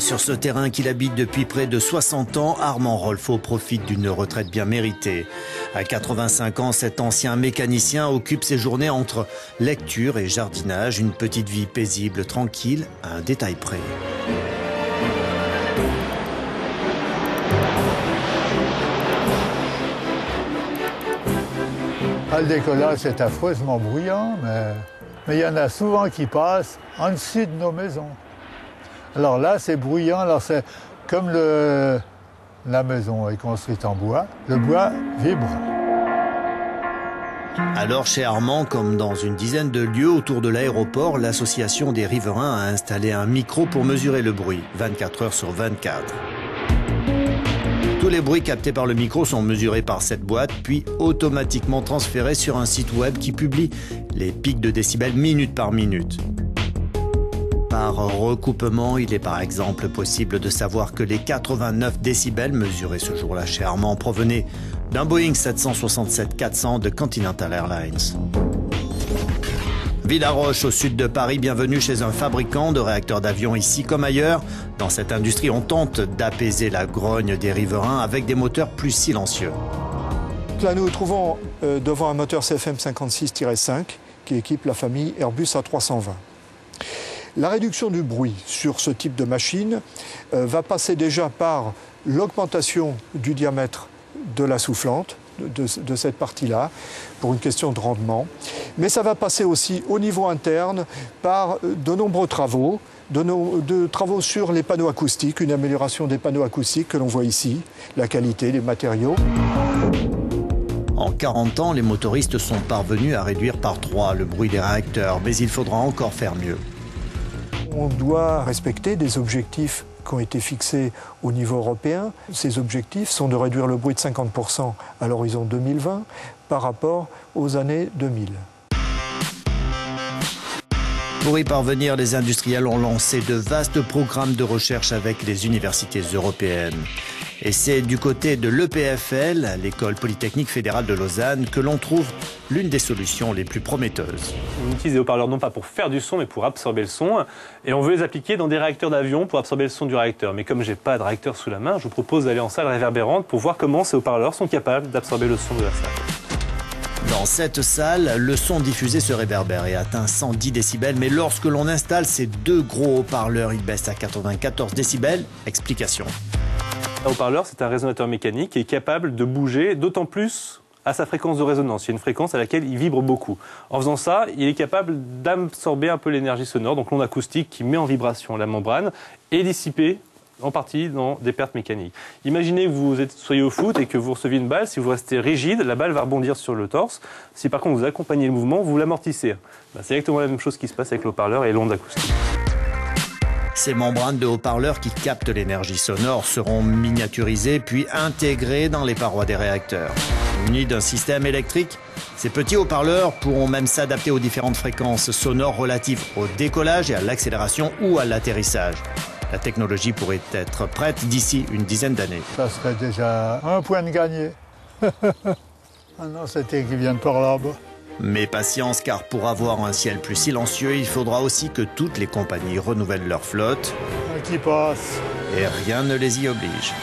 Sur ce terrain qu'il habite depuis près de 60 ans, Armand Rolfo profite d'une retraite bien méritée. À 85 ans, cet ancien mécanicien occupe ses journées entre lecture et jardinage, une petite vie paisible, tranquille, à un détail près. Le décollage, c'est affreusement bruyant, mais il y en a souvent qui passent en dessus de nos maisons. Alors là, c'est bruyant, alors c'est comme la maison est construite en bois, le bois vibre. Alors chez Armand, comme dans une dizaine de lieux autour de l'aéroport, l'association des riverains a installé un micro pour mesurer le bruit, 24 heures sur 24. Tous les bruits captés par le micro sont mesurés par cette boîte, puis automatiquement transférés sur un site web qui publie les pics de décibels minute par minute. Par recoupement, il est par exemple possible de savoir que les 89 décibels mesurés ce jour-là chez Armand provenaient d'un Boeing 767-400 de Continental Airlines. Villaroche, au sud de Paris, bienvenue chez un fabricant de réacteurs d'avion. Ici comme ailleurs, dans cette industrie, on tente d'apaiser la grogne des riverains avec des moteurs plus silencieux. Là, nous nous trouvons devant un moteur CFM56-5 qui équipe la famille Airbus A320. La réduction du bruit sur ce type de machine va passer déjà par l'augmentation du diamètre de la soufflante, de cette partie-là, pour une question de rendement. Mais ça va passer aussi au niveau interne par de nombreux travaux, de travaux sur les panneaux acoustiques, une amélioration des panneaux acoustiques que l'on voit ici, la qualité, les matériaux. En 40 ans, les motoristes sont parvenus à réduire par 3 le bruit des réacteurs, mais il faudra encore faire mieux. On doit respecter des objectifs qui ont été fixés au niveau européen. Ces objectifs sont de réduire le bruit de 50% à l'horizon 2020 par rapport aux années 2000. Pour y parvenir, les industriels ont lancé de vastes programmes de recherche avec les universités européennes. Et c'est du côté de l'EPFL, l'École Polytechnique Fédérale de Lausanne, que l'on trouve l'une des solutions les plus prometteuses. On utilise des haut-parleurs non pas pour faire du son, mais pour absorber le son. Et on veut les appliquer dans des réacteurs d'avion pour absorber le son du réacteur. Mais comme je n'ai pas de réacteur sous la main, je vous propose d'aller en salle réverbérante pour voir comment ces haut-parleurs sont capables d'absorber le son de la salle. Dans cette salle, le son diffusé se réverbère et atteint 110 décibels. Mais lorsque l'on installe ces deux gros haut-parleurs, il baisse à 94 décibels. Explication. Un haut-parleur, c'est un résonateur mécanique qui est capable de bouger, d'autant plus à sa fréquence de résonance. Il y a une fréquence à laquelle il vibre beaucoup. En faisant ça, il est capable d'absorber un peu l'énergie sonore, donc l'onde acoustique qui met en vibration la membrane, et dissiper en partie dans des pertes mécaniques. Imaginez que vous soyez au foot et que vous receviez une balle. Si vous restez rigide, la balle va rebondir sur le torse. Si par contre vous accompagnez le mouvement, vous l'amortissez. C'est exactement la même chose qui se passe avec le haut-parleur et l'onde acoustique. Ces membranes de haut-parleurs qui captent l'énergie sonore seront miniaturisées puis intégrées dans les parois des réacteurs. Munis d'un système électrique, ces petits haut-parleurs pourront même s'adapter aux différentes fréquences sonores relatives au décollage et à l'accélération ou à l'atterrissage. La technologie pourrait être prête d'ici une dizaine d'années. Ça serait déjà un point de gagné. Ah non, c'était qui vient de par là-bas. Mais patience, car pour avoir un ciel plus silencieux, il faudra aussi que toutes les compagnies renouvellent leur flotte. Qui passe. Et rien ne les y oblige.